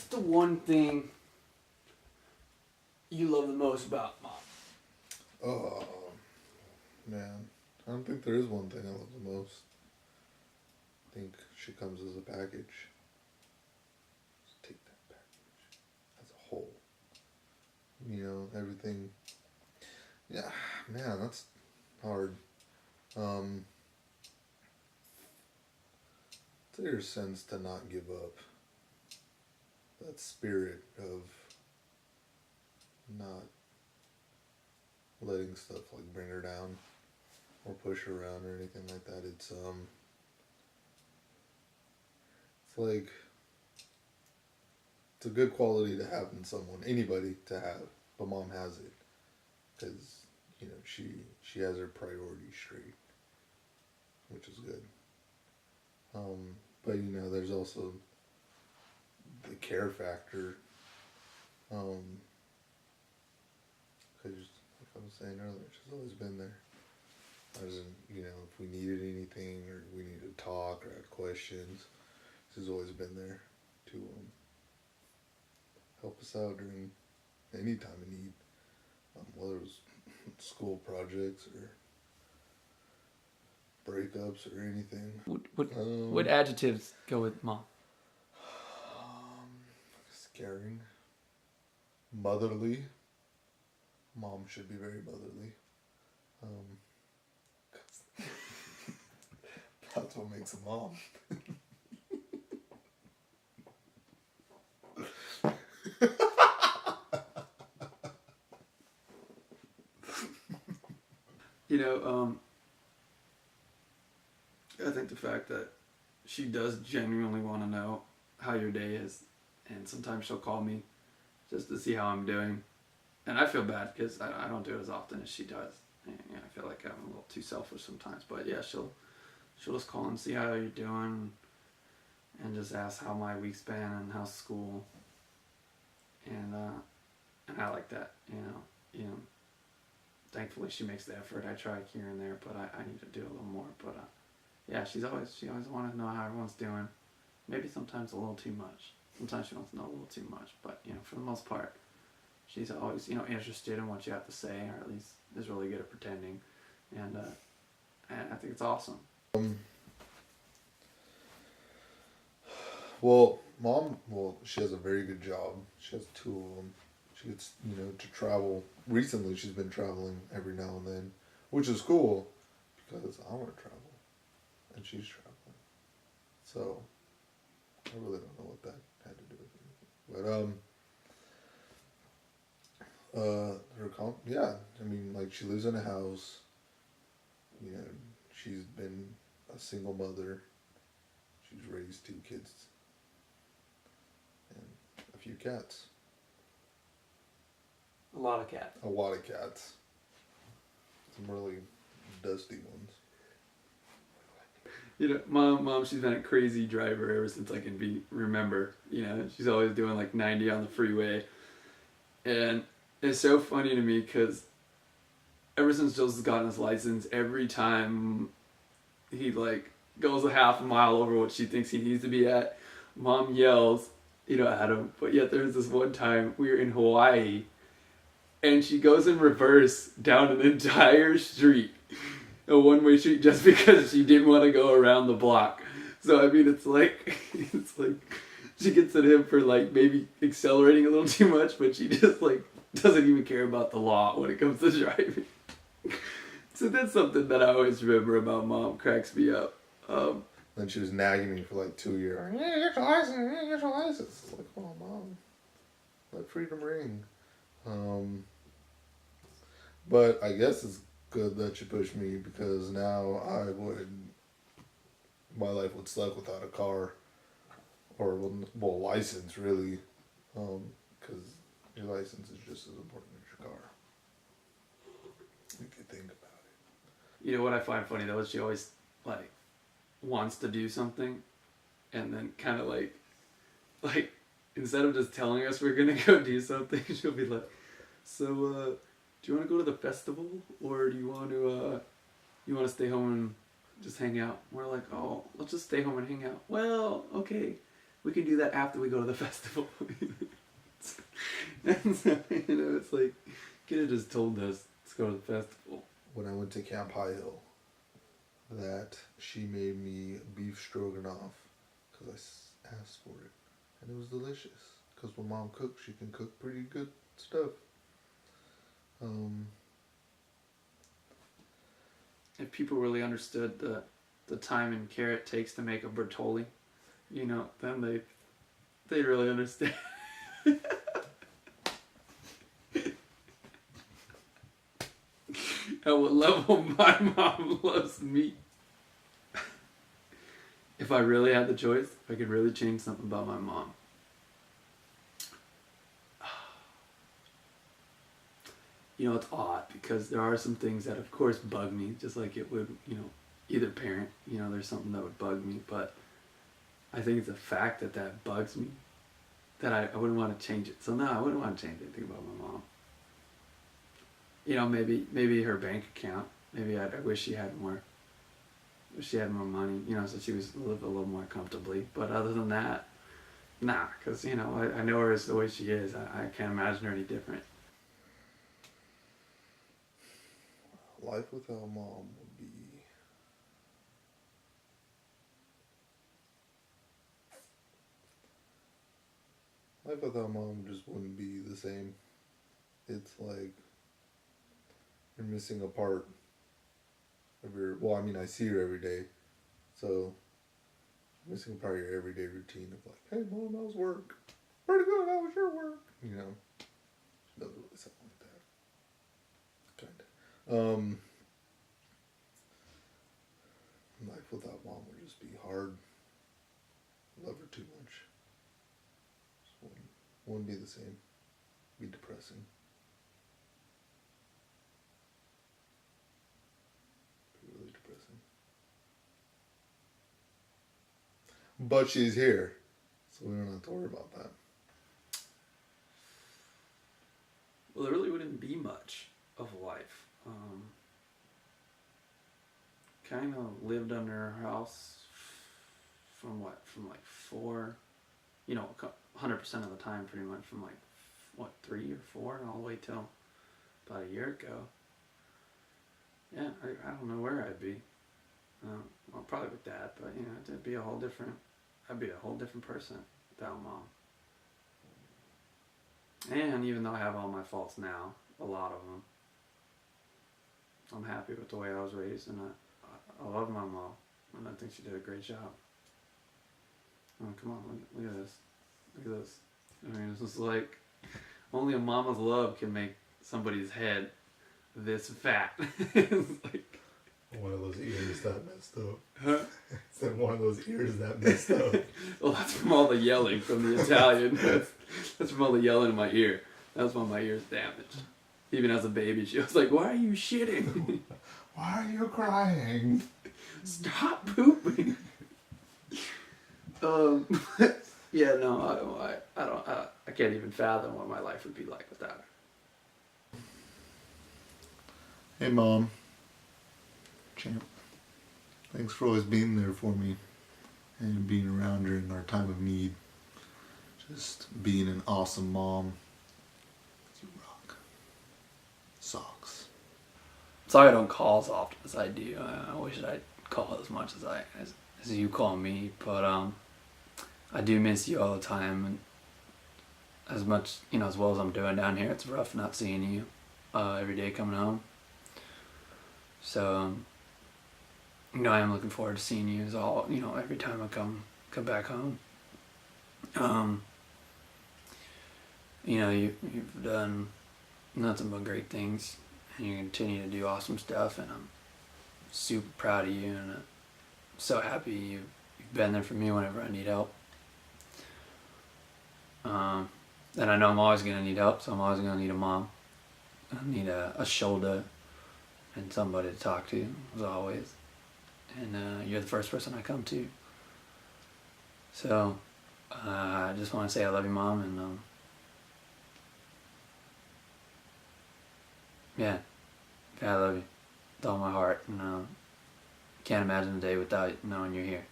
the one thing you love the most about Mom? Oh, man. I don't think there is one thing I love the most. I think she comes as a package. Just take that package as a whole. You know, everything. Yeah, man, that's hard. There's sense to not give up. That spirit of not letting stuff like bring her down or push her around or anything like that. It's like it's a good quality to have in someone, anybody to have, but Mom has it because you know she has her priorities straight, which is good. But you know, there's also the care factor. Because like I was saying earlier, she's always been there. As in, you know, if we needed anything or we needed to talk or had questions, she's always been there to help us out during any time of need, whether it was school projects or breakups or anything. What adjectives go with Mom? Caring, motherly. Mom should be very motherly. 'Cause that's what makes a mom. You know, I think the fact that she does genuinely want to know how your day is, and sometimes she'll call me just to see how I'm doing, and I feel bad because I don't do it as often as she does. And, you know, I feel like I'm a little too selfish sometimes, but yeah, she'll just call and see how you're doing, and just ask how my week's been and how's school, and I like that. You know. Thankfully, she makes the effort. I try here and there, but I need to do a little more. But yeah, she always wanted to know how everyone's doing. Maybe sometimes a little too much. Sometimes she wants to know a little too much. But you know, for the most part, she's always interested in what you have to say, or at least is really good at pretending. And I think it's awesome. Well, Mom, she has a very good job. She has two of them. She gets, to travel. Recently, she's been traveling every now and then, which is cool because I want to travel, and she's traveling. So, I really don't know what that had to do with anything. But, yeah, I mean, like, she lives in a house. You know, she's been a single mother. She's raised 2 kids and a few cats. A lot of cats. A lot of cats. Some really dusty ones. You know, mom, she's been a crazy driver ever since I can remember. You know, she's always doing like 90 on the freeway. And it's so funny to me because ever since Joseph's gotten his license, every time he like goes a half a mile over what she thinks he needs to be at, Mom yells, at him. But yet there's this one time we were in Hawaii, and she goes in reverse down an entire street, a one-way street, just because she didn't want to go around the block. So I mean, it's like she gets at him for like maybe accelerating a little too much, but she just like doesn't even care about the law when it comes to driving. So that's something that I always remember about Mom. Cracks me up. Then she was nagging me for like 2 years. Yeah, get your license. Get your license. It's like, oh, Mom, let freedom ring. But I guess it's good that you pushed me because now my life would suck without a car or license really, because your license is just as important as your car. If you think about it. You know what I find funny though is she always like wants to do something, and then kind of like instead of just telling us we're gonna go do something, she'll be like, "So, do you want to go to the festival, or do you want to stay home and just hang out?" We're like, "Oh, let's just stay home and hang out." Well, okay, we can do that after we go to the festival. And so, it's like, could have just told us, let's go to the festival. When I went to Camp High Hill, that she made me beef stroganoff because I asked for it, and it was delicious. Because when Mom cooks, she can cook pretty good stuff. If people really understood the time and care it takes to make a Bertolli, then they really understand. At what level my mom loves meat. If I really had the choice, if I could really change something about my mom. It's odd because there are some things that of course bug me, just like it would, either parent, there's something that would bug me, but I think it's a fact that bugs me, that I wouldn't want to change it. So no, I wouldn't want to change anything about my mom. Maybe her bank account, maybe I wish she had more. Wish she had more money, so she was live a little more comfortably. But other than that, nah, because, I know her as the way she is. I can't imagine her any different. Life without Mom would be... Life without Mom just wouldn't be the same. It's like you're missing a part of your... Well, I mean, I see her every day. So, missing a part of your everyday routine of like, hey, Mom, how's work? Pretty good, how was your work? She doesn't really sound like that. Life without Mom would just be hard. Love her too much. Just wouldn't be the same. Be depressing. Be really depressing. But she's here, so we don't have to worry about that. Well, there really wouldn't be much of life. Kind of lived under her house from like 4, 100% of the time pretty much from 3 or 4 all the way till about a year ago. Yeah, I don't know where I'd be. Well, probably with Dad, but I'd be a whole different person without Mom. And even though I have all my faults now, a lot of them, I'm happy with the way I was raised, and I love my mom, and I think she did a great job. Oh, come on, look at this. Look at this. I mean, this is like, only a mama's love can make somebody's head this fat. It's like, one of those ears that messed up. Huh? It's like one of those ears that messed up. Well, that's from all the yelling from the Italian. That's from all the yelling in my ear. That's why my ear's damaged. Even as a baby, she was like, "Why are you shitting? Why are you crying? Stop pooping." Yeah, no, I don't. I can't even fathom what my life would be like without her. Hey, Mom. Champ. Thanks for always being there for me and being around during our time of need. Just being an awesome mom. You rock. Socks. Sorry I don't call as often as I do. I wish I'd call as much as you call me, but I do miss you all the time, and as much, as well as I'm doing down here, it's rough not seeing you every day coming home. So I am looking forward to seeing you every time I come back home. You've done nothing but great things, and you continue to do awesome stuff, and I'm super proud of you, and I'm so happy you've been there for me whenever I need help. And I know I'm always going to need help, so I'm always going to need a mom. I need a shoulder and somebody to talk to, as always. And you're the first person I come to. So I just want to say I love you, Mom, and yeah, I love you with all my heart, and can't imagine a day without knowing you're here.